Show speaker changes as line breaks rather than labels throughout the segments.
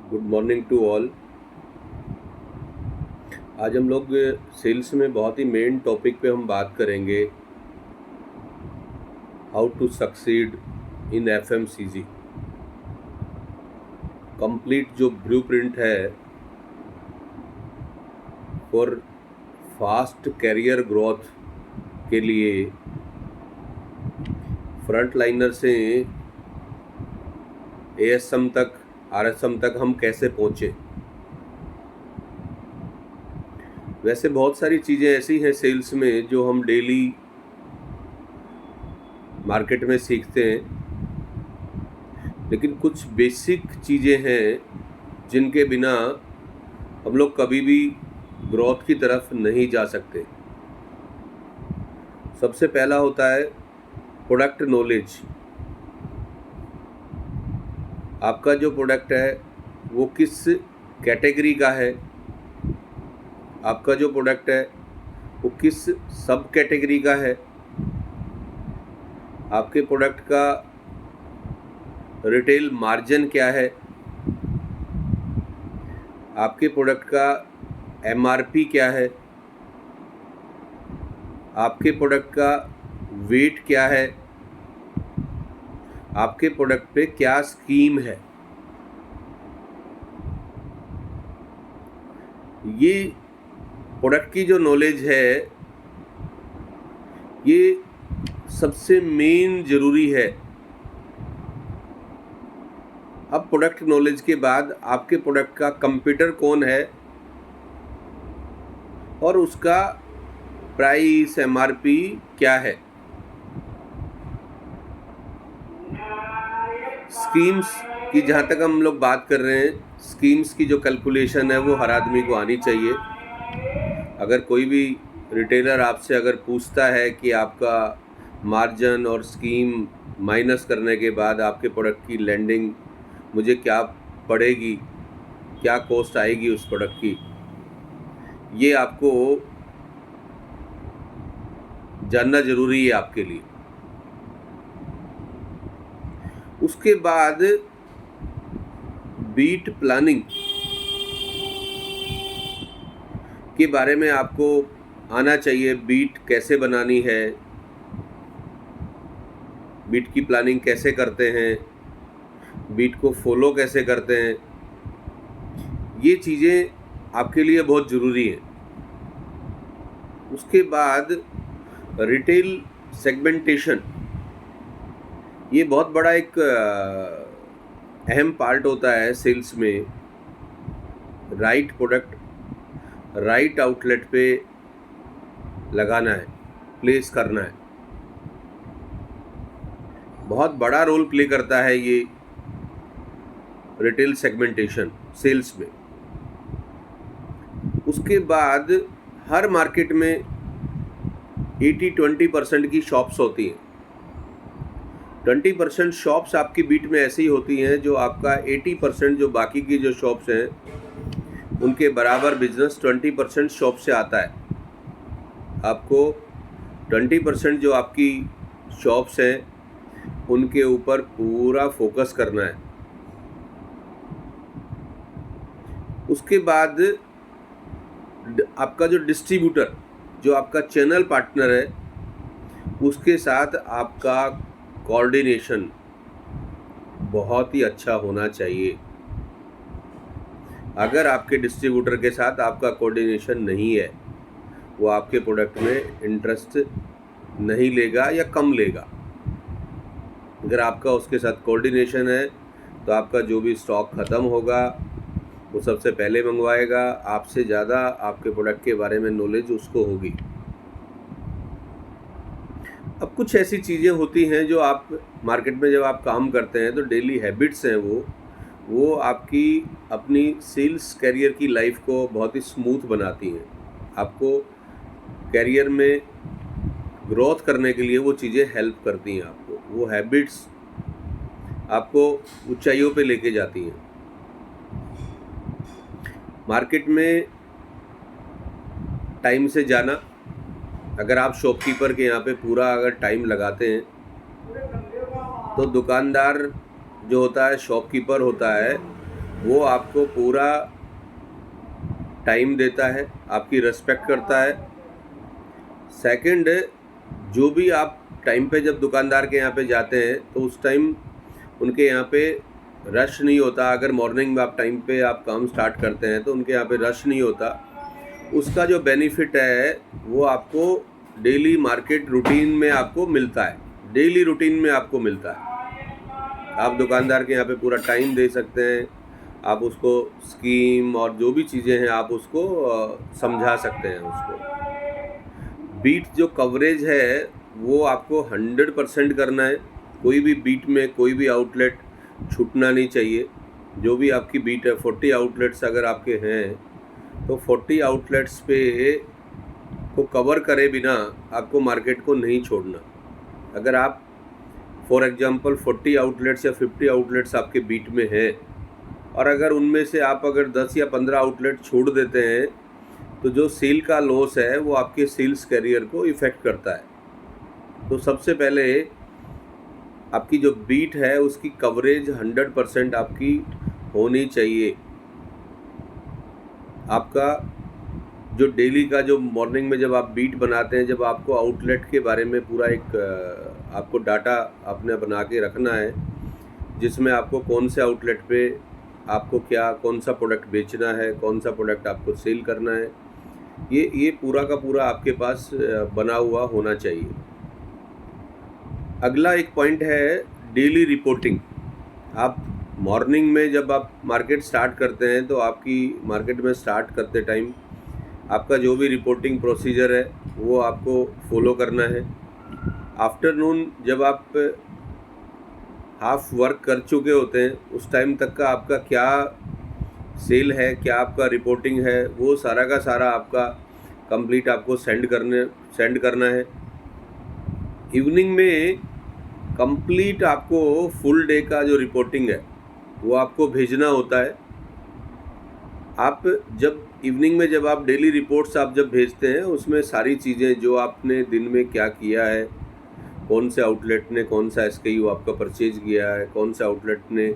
Good morning to all. आज हम लोग सेल्स में बहुत ही मेन टॉपिक पे हम बात करेंगे, how to succeed in FMCG. Complete जो ब्लूप्रिंट है फॉर फास्ट कैरियर ग्रोथ के लिए फ्रंट लाइनर से एएसएम तक, आरएसएम तक हम कैसे पहुँचे। वैसे बहुत सारी चीज़ें ऐसी हैं सेल्स में जो हम डेली मार्केट में सीखते हैं, लेकिन कुछ बेसिक चीज़ें हैं जिनके बिना हम लोग कभी भी ग्रोथ की तरफ नहीं जा सकते। सबसे पहला होता है प्रोडक्ट नॉलेज। आपका जो प्रोडक्ट है वो किस कैटेगरी का है, आपका जो प्रोडक्ट है वो किस सब कैटेगरी का है, आपके प्रोडक्ट का रिटेल मार्जिन क्या है, आपके प्रोडक्ट का एमआरपी क्या है, आपके प्रोडक्ट का वेट क्या है, आपके प्रोडक्ट पे क्या स्कीम है। ये प्रोडक्ट की जो नॉलेज है ये सबसे मेन ज़रूरी है। अब प्रोडक्ट नॉलेज के बाद आपके प्रोडक्ट का कंपीटर कौन है और उसका प्राइस एमआरपी क्या है। स्कीम्स की जहाँ तक हम लोग बात कर रहे हैं, स्कीम्स की जो कैलकुलेशन है वो हर आदमी को आनी चाहिए। अगर कोई भी रिटेलर आपसे अगर पूछता है कि आपका मार्जिन और स्कीम माइनस करने के बाद आपके प्रोडक्ट की लैंडिंग मुझे क्या पड़ेगी, क्या कॉस्ट आएगी उस प्रोडक्ट की, ये आपको जानना ज़रूरी है आपके लिए। उसके बाद बीट प्लानिंग के बारे में आपको आना चाहिए। बीट कैसे बनानी है, बीट की प्लानिंग कैसे करते हैं, बीट को फॉलो कैसे करते हैं, ये चीज़ें आपके लिए बहुत ज़रूरी हैं। उसके बाद रिटेल सेगमेंटेशन, ये बहुत बड़ा एक अहम पार्ट होता है सेल्स में। राइट प्रोडक्ट राइट आउटलेट पे लगाना है, प्लेस करना है। बहुत बड़ा रोल प्ले करता है ये रिटेल सेगमेंटेशन सेल्स में। उसके बाद हर मार्केट में 80-20% की शॉप्स होती हैं। 20% शॉप्स आपकी बीट में ऐसी होती हैं जो आपका 80% जो बाकी की जो शॉप्स हैं उनके बराबर बिजनेस 20% शॉप से आता है। आपको 20% जो आपकी शॉप्स हैं उनके ऊपर पूरा फोकस करना है। उसके बाद आपका जो डिस्ट्रीब्यूटर, जो आपका चैनल पार्टनर है, उसके साथ आपका कोऑर्डिनेशन बहुत ही अच्छा होना चाहिए। अगर आपके डिस्ट्रीब्यूटर के साथ आपका कोऑर्डिनेशन नहीं है, वो आपके प्रोडक्ट में इंटरेस्ट नहीं लेगा या कम लेगा। अगर आपका उसके साथ कोऑर्डिनेशन है तो आपका जो भी स्टॉक ख़त्म होगा वो सबसे पहले मंगवाएगा, आपसे ज़्यादा आपके प्रोडक्ट के बारे में नॉलेज उसको होगी। अब कुछ ऐसी चीज़ें होती हैं जो आप मार्केट में जब आप काम करते हैं तो डेली हैबिट्स हैं वो आपकी अपनी सेल्स कैरियर की लाइफ को बहुत ही स्मूथ बनाती हैं। आपको कैरियर में ग्रोथ करने के लिए वो चीज़ें हेल्प करती हैं। आपको वो हैबिट्स आपको ऊंचाइयों पे लेके जाती हैं। मार्केट में टाइम से जाना, अगर आप शॉपकीपर के यहाँ पे पूरा अगर टाइम लगाते हैं तो दुकानदार जो होता है, शॉपकीपर होता है, वो आपको पूरा टाइम देता है, आपकी रिस्पेक्ट करता है। सेकंड, जो भी आप टाइम पे जब दुकानदार के यहाँ पे जाते हैं तो उस टाइम उनके यहाँ पे रश नहीं होता। अगर मॉर्निंग में आप टाइम पे आप काम स्टार्ट करते हैं तो उनके यहाँ पे रश नहीं होता। उसका जो बेनिफिट है वो आपको डेली मार्केट रूटीन में आपको मिलता है, डेली रूटीन में आपको मिलता है। आप दुकानदार के यहाँ पे पूरा टाइम दे सकते हैं, आप उसको स्कीम और जो भी चीज़ें हैं आप उसको समझा सकते हैं उसको। बीट जो कवरेज है वो आपको 100% करना है। कोई भी बीट में कोई भी आउटलेट छूटना नहीं चाहिए। जो भी आपकी बीट है, 40 आउटलेट्स अगर आपके हैं तो 40 आउटलेट्स पे को कवर करे बिना आपको मार्केट को नहीं छोड़ना। अगर आप फॉर एग्जांपल 40 आउटलेट्स या 50 आउटलेट्स आपके बीट में हैं और अगर उनमें से आप अगर 10 या 15 आउटलेट छोड़ देते हैं तो जो सेल का लॉस है वो आपके सेल्स कैरियर को इफ़ेक्ट करता है। तो सबसे पहले आपकी जो बीट है उसकी कवरेज 100% आपकी होनी चाहिए। आपका जो डेली का जो मॉर्निंग में जब आप बीट बनाते हैं, जब आपको आउटलेट के बारे में पूरा एक आपको डाटा आपने बना के रखना है जिसमें आपको कौन से आउटलेट पे आपको क्या कौन सा प्रोडक्ट बेचना है, कौन सा प्रोडक्ट आपको सेल करना है, ये पूरा का पूरा आपके पास बना हुआ होना चाहिए। अगला एक पॉइंट है डेली रिपोर्टिंग। आप मॉर्निंग में जब आप मार्केट स्टार्ट करते हैं तो आपकी मार्केट में स्टार्ट करते टाइम आपका जो भी रिपोर्टिंग प्रोसीजर है वो आपको फॉलो करना है। आफ्टरनून जब आप हाफ वर्क कर चुके होते हैं उस टाइम तक का आपका क्या सेल है, क्या आपका रिपोर्टिंग है, वो सारा का सारा आपका कंप्लीट आपको सेंड करना है। इवनिंग में कंप्लीट आपको फुल डे का जो रिपोर्टिंग है वो आपको भेजना होता है। आप जब इवनिंग में जब आप डेली रिपोर्ट्स आप जब भेजते हैं उसमें सारी चीज़ें जो आपने दिन में क्या किया है, कौन से आउटलेट ने कौन सा SKU आपका परचेज किया है, कौन से आउटलेट ने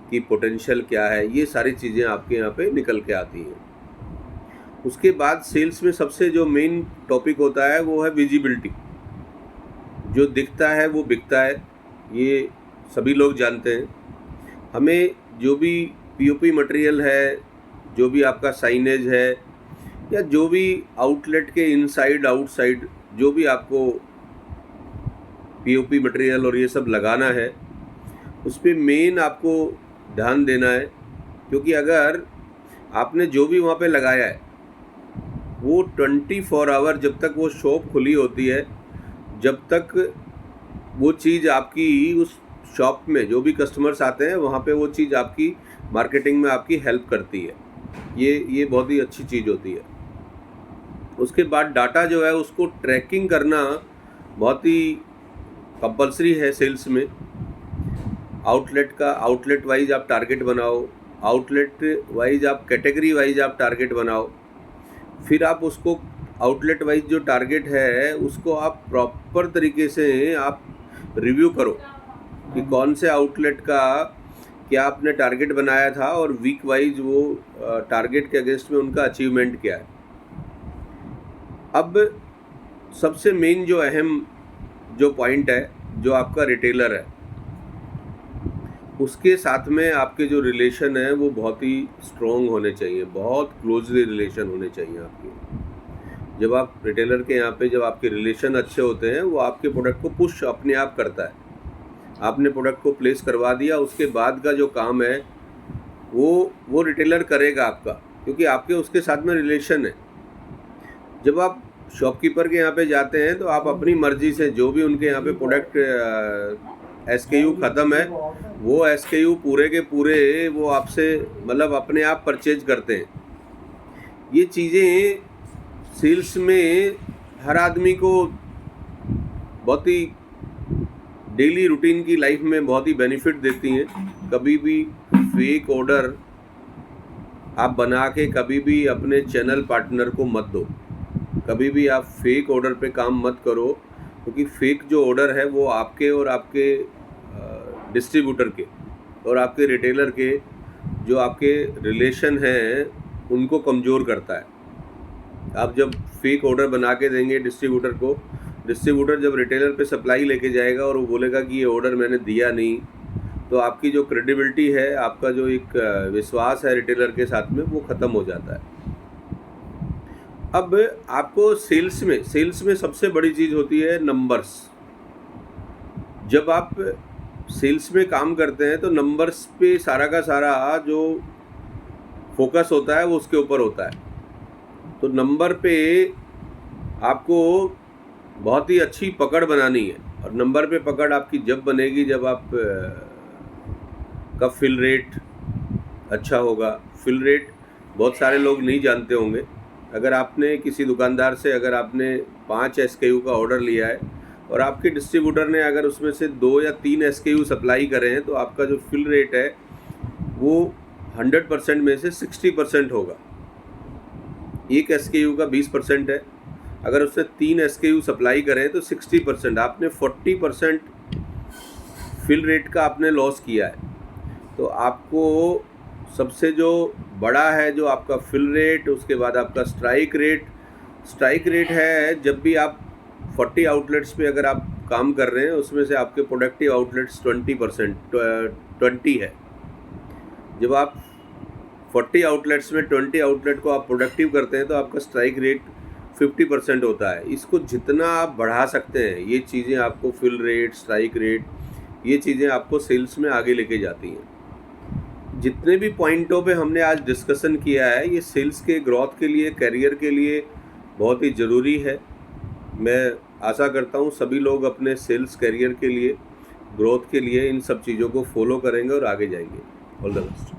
की पोटेंशियल क्या है, ये सारी चीज़ें आपके यहाँ पे निकल के आती हैं। उसके बाद सेल्स में सबसे जो मेन टॉपिक होता है वो है विजिबिलिटी। जो दिखता है वो बिकता है, ये सभी लोग जानते हैं। हमें जो भी POP मटेरियल है, जो भी आपका साइनेज है या जो भी आउटलेट के इनसाइड आउटसाइड जो भी आपको POP मटेरियल और ये सब लगाना है उस पर मेन आपको ध्यान देना है। क्योंकि अगर आपने जो भी वहाँ पे लगाया है वो 24 आवर जब तक वो शॉप खुली होती है, जब तक वो चीज़ आपकी उस शॉप में जो भी कस्टमर्स आते हैं वहाँ पे वो चीज़ आपकी मार्केटिंग में आपकी हेल्प करती है। ये बहुत ही अच्छी चीज़ होती है। उसके बाद डाटा जो है उसको ट्रैकिंग करना बहुत ही कंपलसरी है सेल्स में। आउटलेट वाइज आप टारगेट बनाओ, आउटलेट वाइज आप कैटेगरी वाइज आप टारगेट बनाओ, फिर आप उसको आउटलेट वाइज जो टारगेट है उसको आप प्रॉपर तरीके से आप रिव्यू करो कि कौन से आउटलेट का क्या आपने टारगेट बनाया था और वीक वाइज वो टारगेट के अगेंस्ट में उनका अचीवमेंट क्या है। अब सबसे मेन जो अहम जो पॉइंट है, जो आपका रिटेलर है उसके साथ में आपके जो रिलेशन है वो बहुत ही स्ट्रॉन्ग होने चाहिए, बहुत क्लोजली रिलेशन होने चाहिए आपके। जब आप रिटेलर के यहाँ पे जब आपके रिलेशन अच्छे होते हैं वो आपके प्रोडक्ट को पुश अपने आप करता है। आपने प्रोडक्ट को प्लेस करवा दिया, उसके बाद का जो काम है वो रिटेलर करेगा आपका, क्योंकि आपके उसके साथ में रिलेशन है। जब आप शॉपकीपर के यहाँ पे जाते हैं तो आप अपनी मर्ज़ी से जो भी उनके यहाँ पे प्रोडक्ट SKU ख़त्म है वो SKU पूरे के पूरे वो आपसे मतलब अपने आप परचेज करते हैं। ये चीज़ें सेल्स में हर आदमी को बहुत ही डेली रूटीन की लाइफ में बहुत ही बेनिफिट देती हैं। कभी भी फेक ऑर्डर आप बना के कभी भी अपने चैनल पार्टनर को मत दो, कभी भी आप फेक ऑर्डर पे काम मत करो, क्योंकि फेक जो ऑर्डर है वो आपके और आपके डिस्ट्रीब्यूटर के और आपके रिटेलर के जो आपके रिलेशन हैं उनको कमज़ोर करता है। आप जब फेक ऑर्डर बना के देंगे डिस्ट्रीब्यूटर को, डिस्ट्रीब्यूटर जब रिटेलर पे सप्लाई लेके जाएगा और वो बोलेगा कि ये ऑर्डर मैंने दिया नहीं, तो आपकी जो क्रेडिबिलिटी है, आपका जो एक विश्वास है रिटेलर के साथ में, वो ख़त्म हो जाता है। अब आपको सेल्स में सबसे बड़ी चीज़ होती है नंबर्स। जब आप सेल्स में काम करते हैं तो नंबर्स पे सारा का सारा जो फोकस होता है वो उसके ऊपर होता है। तो नंबर पे आपको बहुत ही अच्छी पकड़ बनानी है, और नंबर पे पकड़ आपकी जब बनेगी जब आप का फिल रेट अच्छा होगा। फिल रेट बहुत सारे लोग नहीं जानते होंगे। अगर आपने किसी दुकानदार से अगर आपने 5 SKU का ऑर्डर लिया है और आपके डिस्ट्रीब्यूटर ने अगर उसमें से 2 या 3 SKU सप्लाई करे हैं, तो आपका जो फिल रेट है वो 100% में से 60% होगा। एक SKU का 20% है, अगर उसने 3 SKU सप्लाई करें तो 60%, आपने 40% फिल रेट का आपने लॉस किया है। तो आपको सबसे जो बड़ा है जो आपका फिल रेट, उसके बाद आपका स्ट्राइक रेट है। जब भी आप 40 आउटलेट्स पे अगर आप काम कर रहे हैं, उसमें से आपके प्रोडक्टिव आउटलेट्स 20 है। जब आप 40 आउटलेट्स में 20 आउटलेट को आप प्रोडक्टिव करते हैं तो आपका स्ट्राइक रेट 50% होता है। इसको जितना आप बढ़ा सकते हैं, ये चीज़ें आपको फिल रेट, स्ट्राइक रेट, ये चीज़ें आपको सेल्स में आगे लेके जाती हैं। जितने भी पॉइंटों पे हमने आज डिस्कशन किया है, ये सेल्स के ग्रोथ के लिए, करियर के लिए बहुत ही ज़रूरी है। मैं आशा करता हूँ सभी लोग अपने सेल्स करियर के लिए, ग्रोथ के लिए इन सब चीज़ों को फॉलो करेंगे और आगे जाएंगे। All the best.